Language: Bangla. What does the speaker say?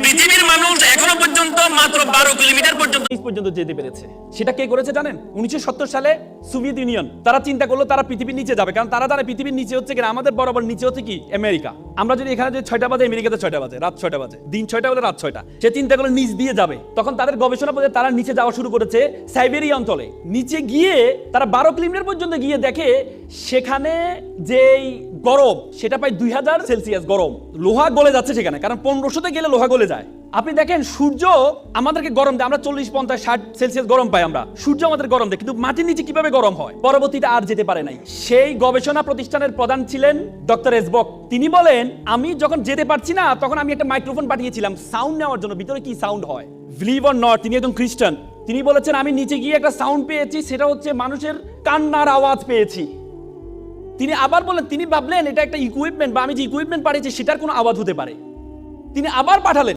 পৃথিবীর মানুষ এখনো পর্যন্ত মাত্র 12 কিলোমিটার পর্যন্ত যেতে পেরেছে। সেটা কে করেছে জানেন? 1970 সালে সোভিয়েত ইউনিয়ন। তারা চিন্তা করলো তারা পৃথিবীর নিচে যাবে, কারণ তারা পৃথিবীর নিচে হচ্ছে কিনা আমাদের বরাবর নিচে হচ্ছে কি আমেরিকা। আমরা যদি এখানে যে 6টা বাজে, আমেরিকাতে 6টা বাজে, রাত 6টা বাজে, দিন 6টা হলে রাত 6টা। সে চিন্তা করলো নিচ দিয়ে যাবে। তখন তাদের গবেষণা পথে তারা নিচে যাওয়া শুরু করেছে সাইবেরিয়া অঞ্চলে। নিচে গিয়ে তারা 12 কিলোমিটার পর্যন্ত গিয়ে দেখে সেখানে যেই গরম সেটা প্রায় 2000 সেলসিয়াস গরম। লোহা গলে যাচ্ছে সেখানে, কারণ 1500তে গেলে লোহা গলে যায়। আপনি দেখেন সূর্য আমাদেরকে গরম দেয়, আমরা 40, 50, 60 সেলসিয়াস গরম পাই আমরা। সূর্য আমাদের গরম দেয়, কিন্তু মাটির নিচে কিভাবে গরম হয়? পরবর্তীতে আর যেতে পারে নাই। সেই গবেষণা প্রতিষ্ঠানের প্রধান ছিলেন ডক্টর এসবক। তিনি বলেন, আমি যখন যেতে পারছি না তখন আমি একটা মাইক্রোফোন পাঠিয়েছিলাম সাউন্ড নেওয়ার জন্য, ভিতরে কি সাউন্ড হয়। বিলিভ অর নট, তিনি একজন খ্রিস্টান। তিনি বলেছেন আমি নিচে গিয়ে একটা সাউন্ড পেয়েছি, সেটা হচ্ছে মানুষের কান্নার আওয়াজ পেয়েছি। তিনি আবার বলেন, তিনি ভাবলেন এটা একটা ইকুইপমেন্ট বা আমি যে ইকুইপমেন্ট পাঠিয়েছি সেটার কোনো আওয়াজ হতে পারে। তিনি আবার পাঠালেন।